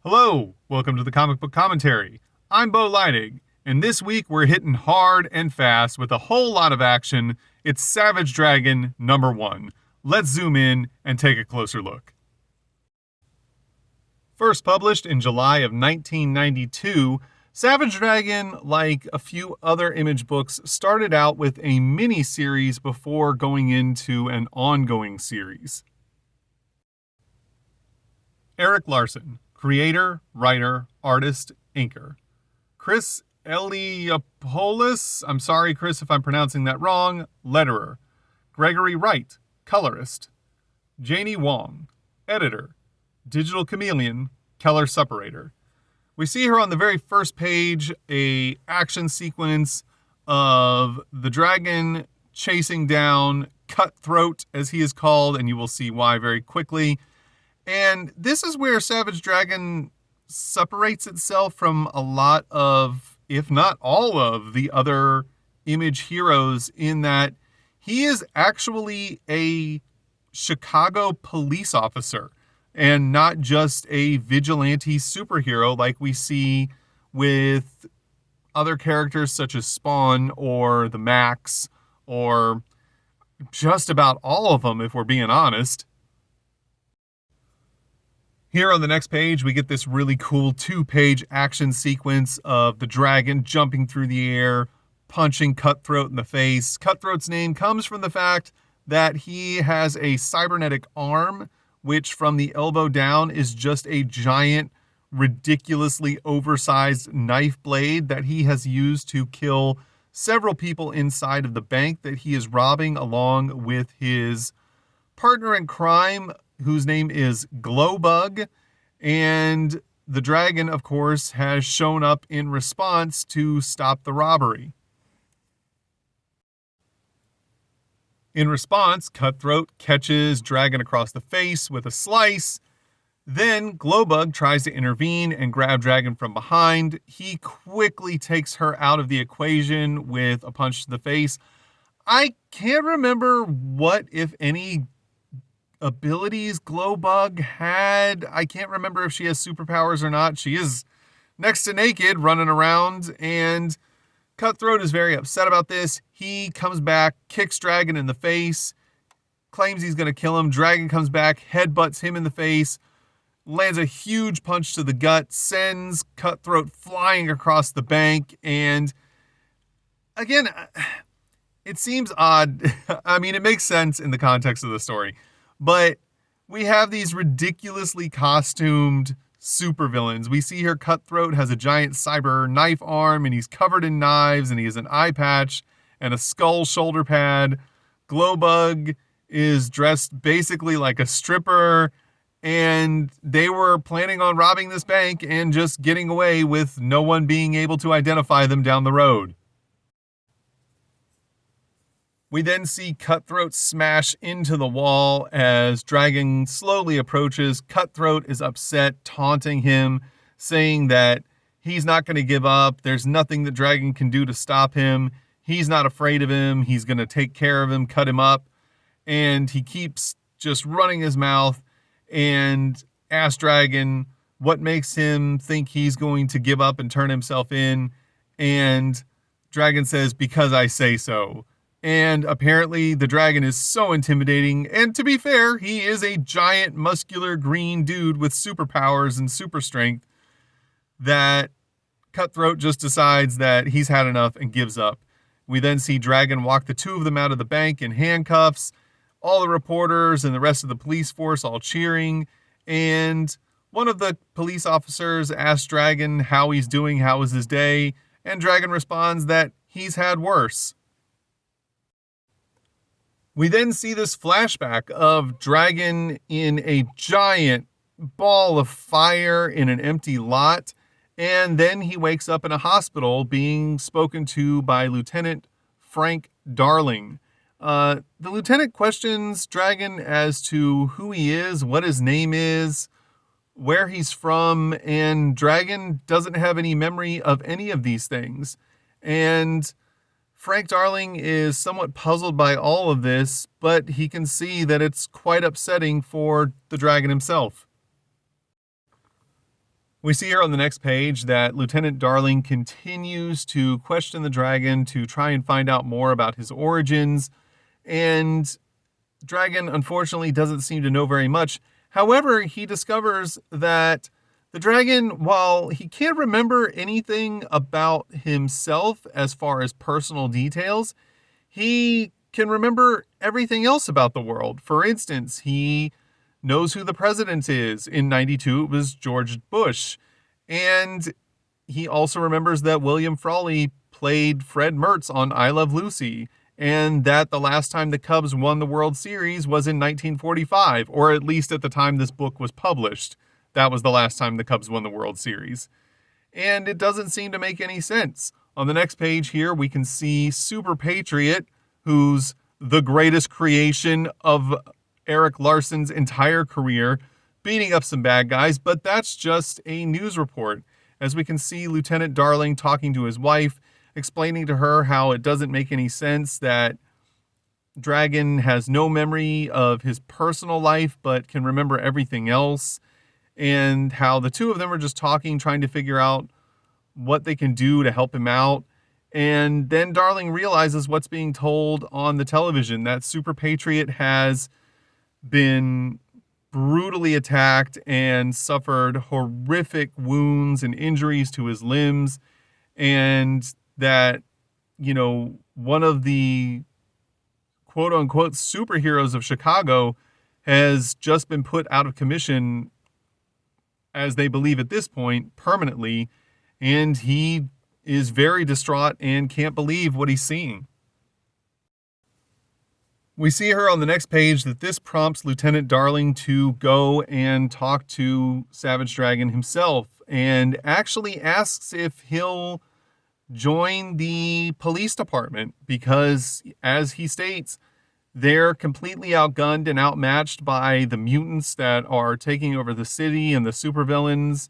Hello, welcome to the Comic Book Commentary. I'm Bo Leidig, and this week we're hitting hard and fast with a whole lot of action. It's Savage Dragon #1. Let's zoom in and take a closer look. First published in July of 1992, Savage Dragon, like a few other Image books, started out with a mini-series before going into an ongoing series. Erik Larsen, creator, writer, artist, inker. Chris Eliopoulos, I'm sorry, Chris, if I'm pronouncing that wrong, letterer. Gregory Wright, colorist. Janie Wong, editor. Digital Chameleon, Keller Separator. We see here on the very first page a action sequence of the dragon chasing down Cutthroat, as he is called, and you will see why very quickly. And this is where Savage Dragon separates itself from a lot of, if not all of, the other Image heroes, in that he is actually a Chicago police officer and not just a vigilante superhero like we see with other characters such as Spawn or the Max, or just about all of them, if we're being honest. Here on the next page, we get this really cool 2-page action sequence of the dragon jumping through the air, punching Cutthroat in the face. Cutthroat's name comes from the fact that he has a cybernetic arm, which from the elbow down is just a giant, ridiculously oversized knife blade that he has used to kill several people inside of the bank that he is robbing, along with his partner in crime, whose name is Glowbug. And the dragon, of course, has shown up in response to stop the robbery. In response, Cutthroat catches Dragon across the face with a slice. Then Glowbug tries to intervene and grab Dragon from behind. He quickly takes her out of the equation with a punch to the face. I can't remember what, if any, abilities Glowbug had. I can't remember if she has superpowers or not. She is next to naked running around, and Cutthroat is very upset about this. He comes back, kicks Dragon in the face, claims he's going to kill him. Dragon comes back, headbutts him in the face, lands a huge punch to the gut, sends Cutthroat flying across the bank. And again, it seems odd. I mean, it makes sense in the context of the story, but we have these ridiculously costumed supervillains. We see here Cutthroat has a giant cyber knife arm, and he's covered in knives, and he has an eye patch and a skull shoulder pad. Glowbug is dressed basically like a stripper, and they were planning on robbing this bank and just getting away with no one being able to identify them down the road. We then see Cutthroat smash into the wall as Dragon slowly approaches. Cutthroat is upset, taunting him, saying that he's not going to give up. There's nothing that Dragon can do to stop him. He's not afraid of him. He's going to take care of him, cut him up. And he keeps just running his mouth and asks Dragon what makes him think he's going to give up and turn himself in. And Dragon says, "Because I say so." And apparently the dragon is so intimidating, and to be fair, he is a giant, muscular, green dude with superpowers and super strength, that Cutthroat just decides that he's had enough and gives up. We then see Dragon walk the two of them out of the bank in handcuffs, all the reporters and the rest of the police force all cheering, and one of the police officers asks Dragon how he's doing, how was his day, and Dragon responds that he's had worse. We then see this flashback of Dragon in a giant ball of fire in an empty lot, and then he wakes up in a hospital being spoken to by Lieutenant Frank Darling. The lieutenant questions Dragon as to who he is, what his name is, where he's from, and Dragon doesn't have any memory of any of these things. And Frank Darling is somewhat puzzled by all of this, but he can see that it's quite upsetting for the dragon himself. We see here on the next page that Lieutenant Darling continues to question the dragon to try and find out more about his origins, and Dragon unfortunately doesn't seem to know very much. However, he discovers that the dragon, while he can't remember anything about himself as far as personal details, he can remember everything else about the world. For instance, he knows who the president is. In 92, it was George Bush. And he also remembers that William Frawley played Fred Mertz on I Love Lucy, and that the last time the Cubs won the World Series was in 1945, or at least at the time this book was published. That was the last time the Cubs won the World Series. And it doesn't seem to make any sense. On the next page here, we can see Super Patriot, who's the greatest creation of Erik Larsen's entire career, beating up some bad guys, but that's just a news report. As we can see Lieutenant Darling talking to his wife, explaining to her how it doesn't make any sense that Dragon has no memory of his personal life, but can remember everything else, and how the two of them are just talking, trying to figure out what they can do to help him out. And then Darling realizes what's being told on the television, that Super Patriot has been brutally attacked and suffered horrific wounds and injuries to his limbs, and that, one of the quote-unquote superheroes of Chicago has just been put out of commission, as they believe at this point, permanently, and he is very distraught and can't believe what he's seeing. We see her on the next page that this prompts Lieutenant Darling to go and talk to Savage Dragon himself, and actually asks if he'll join the police department, because, as he states, they're completely outgunned and outmatched by the mutants that are taking over the city and the supervillains.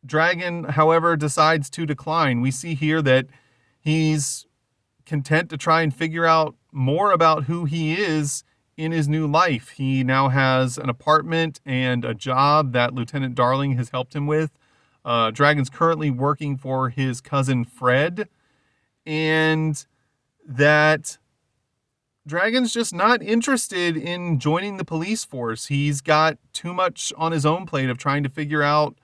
Dragon, however, decides to decline. We see here that he's content to try and figure out more about who he is in his new life. He now has an apartment and a job that Lieutenant Darling has helped him with. Dragon's currently working for his cousin Fred, and that Dragon's just not interested in joining the police force. He's got too much on his own plate of trying to figure out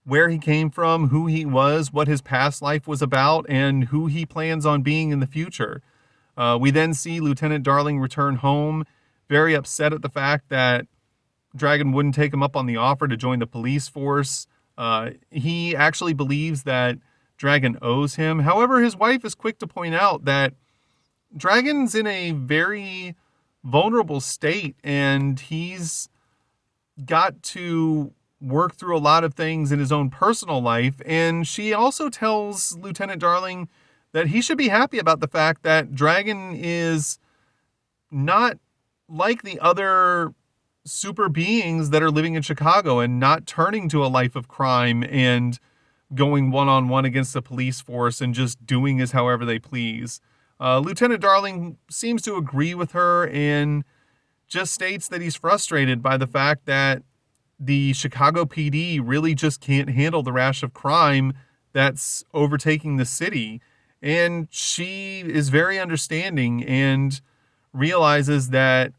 where he came from, who he was, what his past life was about, and who he plans on being in the future. We then see Lieutenant Darling return home, very upset at the fact that Dragon wouldn't take him up on the offer to join the police force. He actually believes that Dragon owes him. However, his wife is quick to point out that Dragon's in a very vulnerable state, and he's got to work through a lot of things in his own personal life. And she also tells Lieutenant Darling that he should be happy about the fact that Dragon is not like the other super beings that are living in Chicago, and not turning to a life of crime and going one-on-one against the police force and just doing as however they please. Lieutenant Darling seems to agree with her and just states that he's frustrated by the fact that the Chicago PD really just can't handle the rash of crime that's overtaking the city. And she is very understanding and realizes that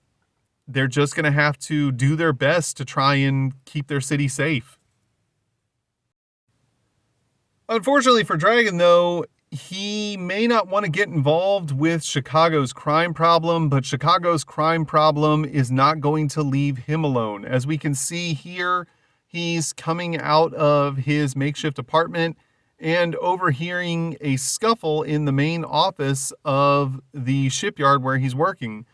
they're just going to have to do their best to try and keep their city safe. Unfortunately for Dragon, though, he may not want to get involved with Chicago's crime problem, but Chicago's crime problem is not going to leave him alone. As we can see here, he's coming out of his makeshift apartment and overhearing a scuffle in the main office of the shipyard where he's working.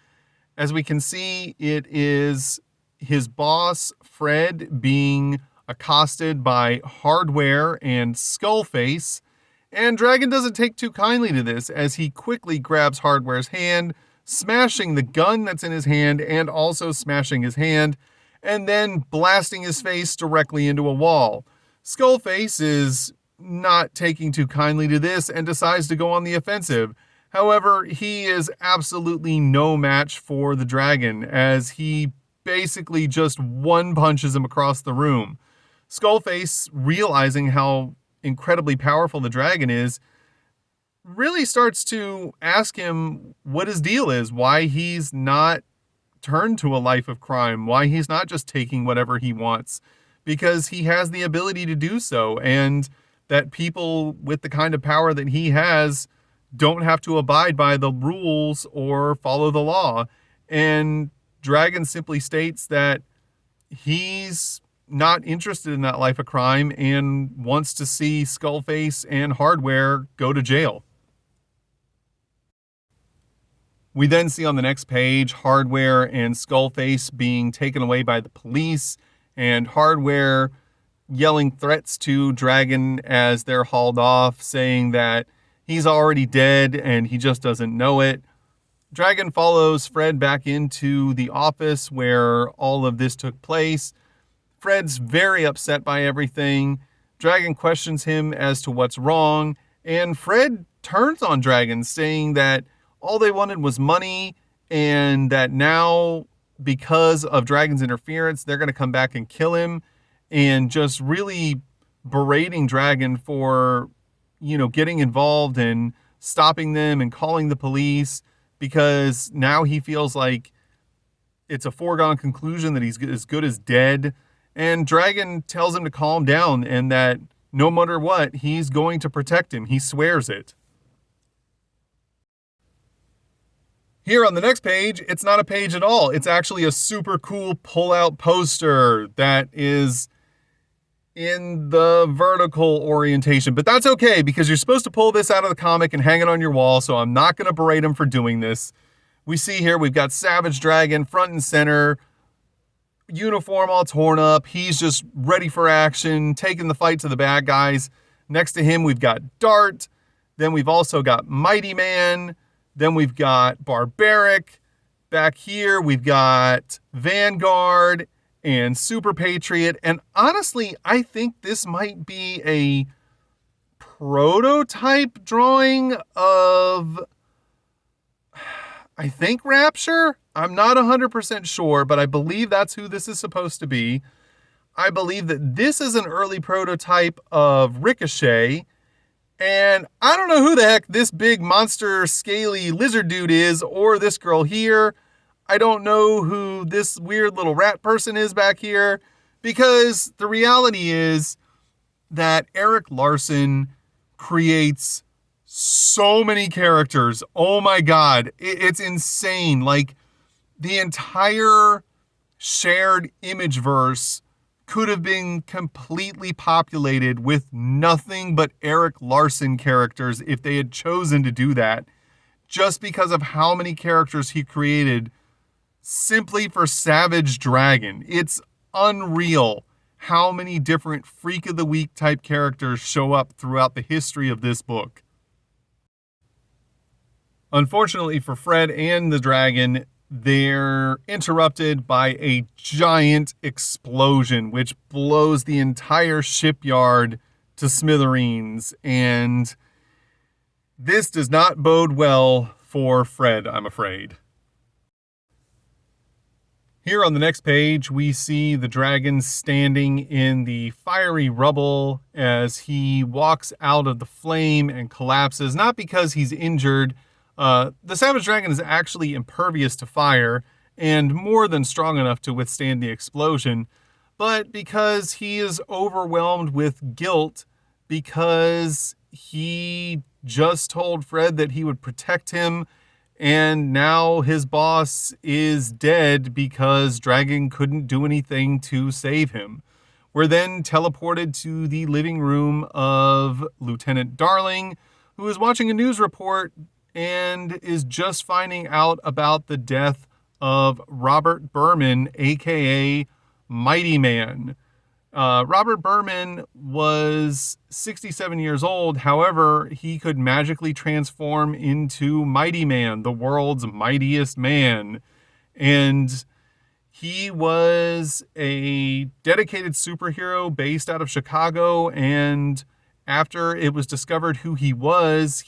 As we can see, it is his boss, Fred, being accosted by Hardware and Skullface, and Dragon doesn't take too kindly to this, as he quickly grabs Hardware's hand, smashing the gun that's in his hand and also smashing his hand, and then blasting his face directly into a wall. Skullface is not taking too kindly to this and decides to go on the offensive. However, he is absolutely no match for the Dragon, as he basically just one punches him across the room. Skullface, realizing how incredibly powerful the dragon is, really starts to ask him what his deal is, why he's not turned to a life of crime, why he's not just taking whatever he wants, because he has the ability to do so, and that people with the kind of power that he has don't have to abide by the rules or follow the law. And Dragon simply states that he's not interested in that life of crime and wants to see Skullface and Hardware go to jail. We then see on the next page Hardware and Skullface being taken away by the police, and Hardware yelling threats to Dragon as they're hauled off, saying that he's already dead and he just doesn't know it. Dragon follows Fred back into the office where all of this took place. Fred's very upset by everything. Dragon questions him as to what's wrong, and Fred turns on Dragon, saying that all they wanted was money, and that now, because of Dragon's interference, they're going to come back and kill him, and just really berating Dragon for, getting involved and stopping them and calling the police, because now he feels like it's a foregone conclusion that he's as good as dead. And Dragon tells him to calm down and that no matter what, he's going to protect him. He swears it. Here on the next page, it's not a page at all. It's actually a super cool pull-out poster that is in the vertical orientation. But that's okay, because you're supposed to pull this out of the comic and hang it on your wall, so I'm not going to berate him for doing this. We see here we've got Savage Dragon front and center, uniform all torn up. He's just ready for action, taking the fight to the bad guys. Next to him, we've got Dart. Then we've also got Mighty Man. Then we've got Barbaric. Back here, we've got Vanguard and Super Patriot. And honestly, I think this might be a prototype drawing of, I think, Rapture. I'm not 100% sure, but I believe that's who this is supposed to be. I believe that this is an early prototype of Ricochet. And I don't know who the heck this big monster scaly lizard dude is, or this girl here. I don't know who this weird little rat person is back here, because the reality is that Erik Larsen creates so many characters. Oh my God, it's insane. Like, the entire shared image verse could have been completely populated with nothing but Erik Larsen characters if they had chosen to do that, just because of how many characters he created simply for Savage Dragon. It's unreal how many different Freak of the Week type characters show up throughout the history of this book. Unfortunately for Fred and the dragon, they're interrupted by a giant explosion, which blows the entire shipyard to smithereens. And this does not bode well for Fred, I'm afraid. Here on the next page, we see the dragon standing in the fiery rubble as he walks out of the flame and collapses, not because he's injured. The Savage Dragon is actually impervious to fire and more than strong enough to withstand the explosion, but because he is overwhelmed with guilt because he just told Fred that he would protect him, and now his boss is dead because Dragon couldn't do anything to save him. We're then teleported to the living room of Lieutenant Darling, who is watching a news report and is just finding out about the death of Robert Berman, aka Mighty Man. Robert Berman was 67 years old. However, he could magically transform into Mighty Man, the world's mightiest man. And he was a dedicated superhero based out of Chicago, and after it was discovered who he was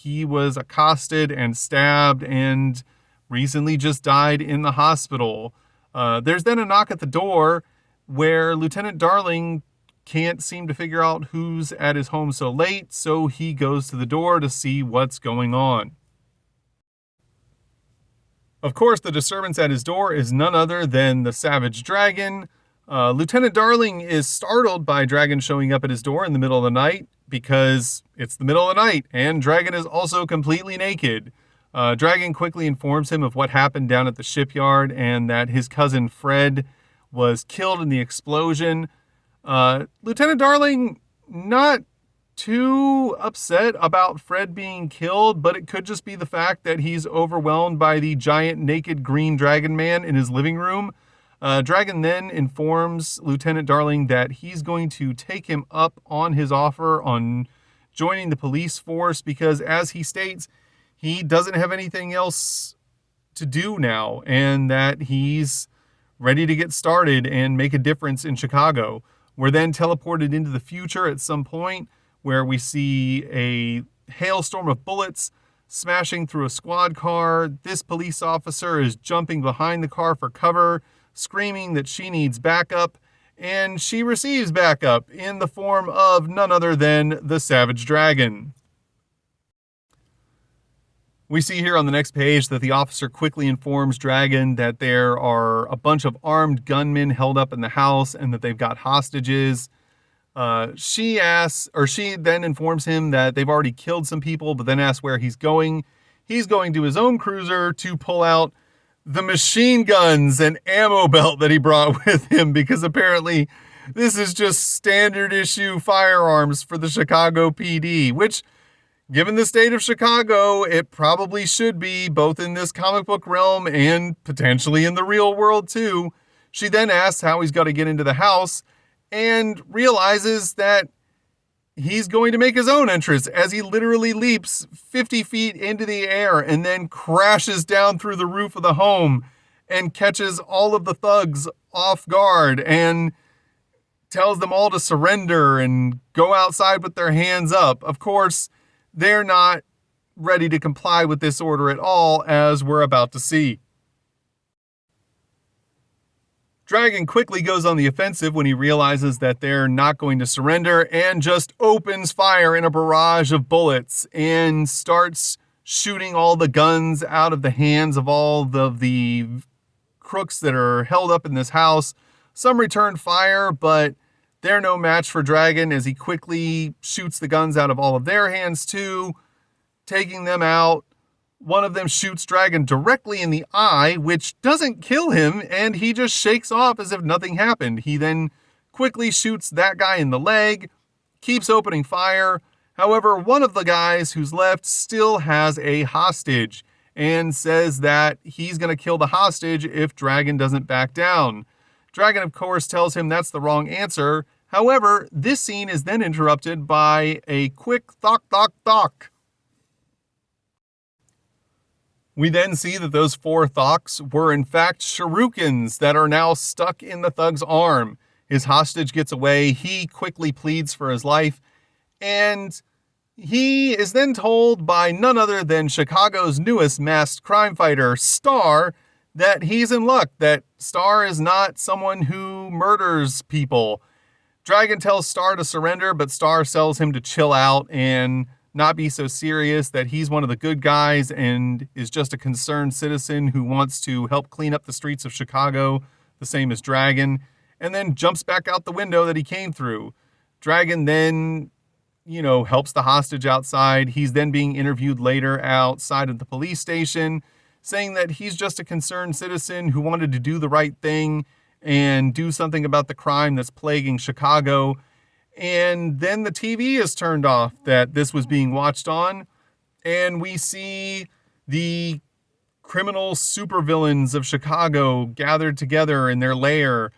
accosted and stabbed and recently just died in the hospital. There's then a knock at the door where Lieutenant Darling can't seem to figure out who's at his home so late, so he goes to the door to see what's going on. Of course, the disturbance at his door is none other than the Savage Dragon. Lieutenant Darling is startled by Dragon showing up at his door in the middle of the night because it's the middle of the night and Dragon is also completely naked. Dragon quickly informs him of what happened down at the shipyard and that his cousin Fred was killed in the explosion. Lieutenant Darling, not too upset about Fred being killed, but it could just be the fact that he's overwhelmed by the giant naked green dragon man in his living room. Dragon then informs Lieutenant Darling that he's going to take him up on his offer on joining the police force because, as he states, he doesn't have anything else to do now and that he's ready to get started and make a difference in Chicago. We're then teleported into the future at some point where we see a hailstorm of bullets smashing through a squad car. This police officer is jumping behind the car for cover, screaming that she needs backup, and she receives backup in the form of none other than the Savage Dragon. We see here on the next page that the officer quickly informs Dragon that there are a bunch of armed gunmen held up in the house and that they've got hostages. She then informs him that they've already killed some people, but then asks where he's going. He's going to his own cruiser to pull out the machine guns and ammo belt that he brought with him because apparently this is just standard issue firearms for the Chicago PD, which, given the state of Chicago, it probably should be, both in this comic book realm and potentially in the real world too. She then asks how he's got to get into the house and realizes that he's going to make his own entrance as he literally leaps 50 feet into the air and then crashes down through the roof of the home and catches all of the thugs off guard and tells them all to surrender and go outside with their hands up. Of course, they're not ready to comply with this order at all, as we're about to see. Dragon quickly goes on the offensive when he realizes that they're not going to surrender and just opens fire in a barrage of bullets and starts shooting all the guns out of the hands of all of the crooks that are held up in this house. Some return fire, but they're no match for Dragon as he quickly shoots the guns out of all of their hands too, taking them out. One of them shoots Dragon directly in the eye, which doesn't kill him, and he just shakes off as if nothing happened. He then quickly shoots that guy in the leg, keeps opening fire. However, one of the guys who's left still has a hostage and says that he's going to kill the hostage if Dragon doesn't back down. Dragon, of course, tells him that's the wrong answer. However, this scene is then interrupted by a quick thok, thok, thok. We then see that those 4 thoks were in fact shurikens that are now stuck in the thug's arm. His hostage gets away. He quickly pleads for his life. And he is then told by none other than Chicago's newest masked crime fighter, Star, that he's in luck, that Star is not someone who murders people. Dragon tells Star to surrender, but Star tells him to chill out and not be so serious, that he's one of the good guys and is just a concerned citizen who wants to help clean up the streets of Chicago, the same as Dragon, and then jumps back out the window that he came through. Dragon then, helps the hostage outside. He's then being interviewed later outside of the police station, saying that he's just a concerned citizen who wanted to do the right thing and do something about the crime that's plaguing Chicago. And then the TV is turned off that this was being watched on, and we see the criminal supervillains of Chicago gathered together in their lair,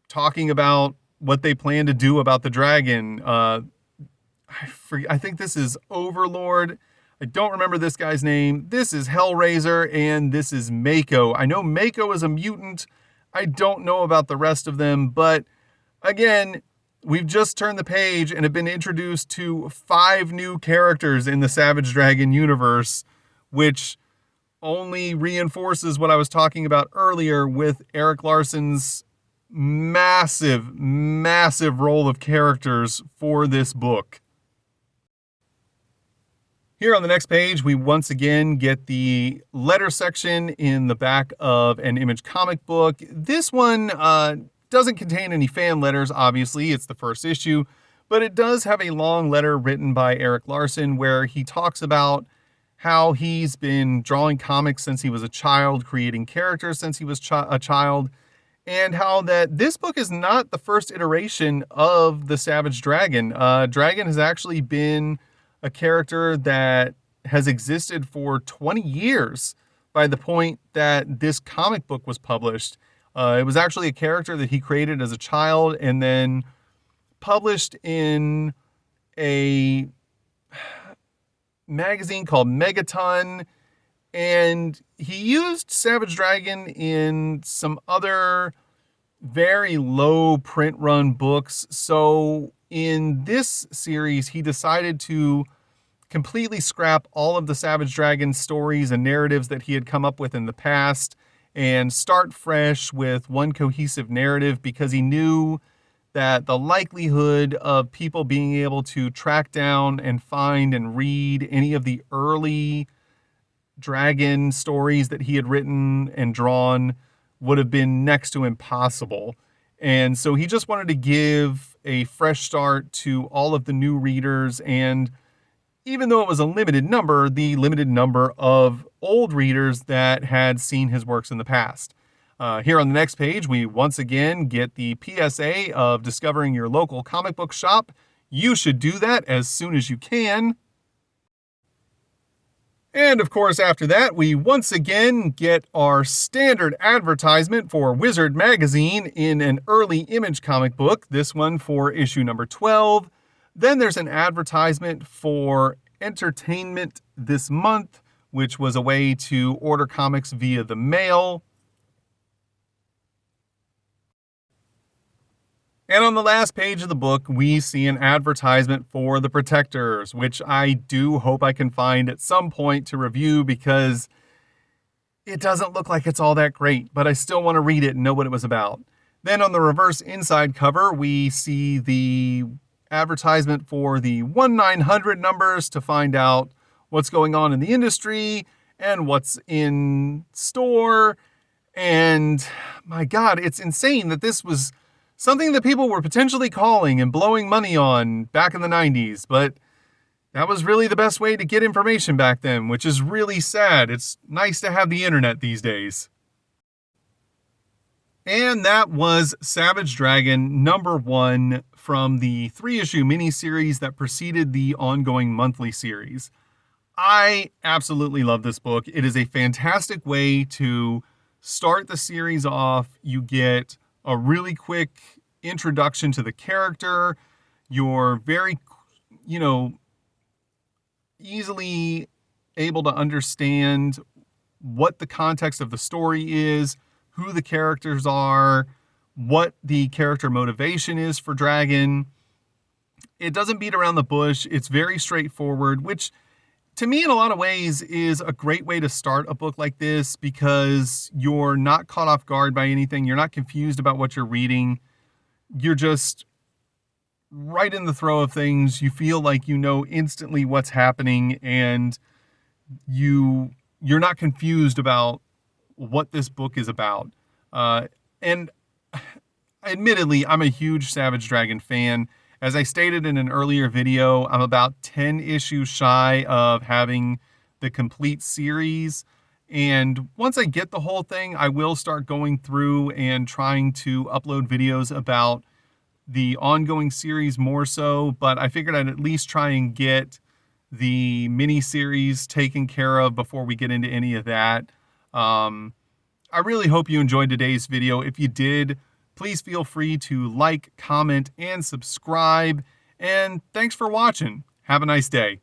talking about what they plan to do about the dragon. I think this is Overlord. I don't remember this guy's name. This is Hellraiser, and this is Mako. I know Mako is a mutant. I don't know about the rest of them, but again, we've just turned the page and have been introduced to 5 new characters in the Savage Dragon universe, which only reinforces what I was talking about earlier with Erik Larsen's massive, massive roll of characters for this book. Here on the next page, we once again get the letter section in the back of an Image comic book. This one doesn't contain any fan letters, obviously. It's the first issue, but it does have a long letter written by Erik Larsen where he talks about how he's been drawing comics since he was a child, creating characters since he was a child, and how that this book is not the first iteration of the Savage Dragon. Dragon has actually been a character that has existed for 20 years by the point that this comic book was published. It was actually a character that he created as a child and then published in a magazine called Megaton, and he used Savage Dragon in some other very low print run books. So in this series, he decided to completely scrap all of the Savage Dragon stories and narratives that he had come up with in the past and start fresh with one cohesive narrative, because he knew that the likelihood of people being able to track down and find and read any of the early dragon stories that he had written and drawn would have been next to impossible. And so he just wanted to give a fresh start to all of the new readers, and even though it was a limited number, the limited number of old readers that had seen his works in the past. Here on the next page, we once again get the PSA of discovering your local comic book shop. You should do that as soon as you can. And of course, after that, we once again get our standard advertisement for Wizard Magazine in an early Image comic book, this one for issue number 12. Then there's an advertisement for Entertainment This Month, which was a way to order comics via the mail. And on the last page of the book, we see an advertisement for The Protectors, which I do hope I can find at some point to review, because it doesn't look like it's all that great, but I still want to read it and know what it was about. Then on the reverse inside cover, we see the advertisement for the 1-900 numbers to find out what's going on in the industry and what's in store. And my God, it's insane that this was something that people were potentially calling and blowing money on back in the 90s, but that was really the best way to get information back then, which is really sad. It's nice to have the internet these days. And that was Savage Dragon number 1 from the 3-issue miniseries that preceded the ongoing monthly series. I absolutely love this book. It is a fantastic way to start the series off. You get a really quick introduction to the character. You're very, easily able to understand what the context of the story is, who the characters are, what the character motivation is for Dragon. It doesn't beat around the bush. It's very straightforward, which to me, in a lot of ways, is a great way to start a book like this, because you're not caught off guard by anything. You're not confused about what you're reading. You're just right in the throw of things. You feel like you know instantly what's happening, and you're not confused about what this book is about. And admittedly, I'm a huge Savage Dragon fan. As I stated in an earlier video, I'm about 10 issues shy of having the complete series. And once I get the whole thing, I will start going through and trying to upload videos about the ongoing series more so. But I figured I'd at least try and get the mini-series taken care of before we get into any of that. I really hope you enjoyed today's video. If you did, please feel free to like, comment, and subscribe. And thanks for watching. Have a nice day.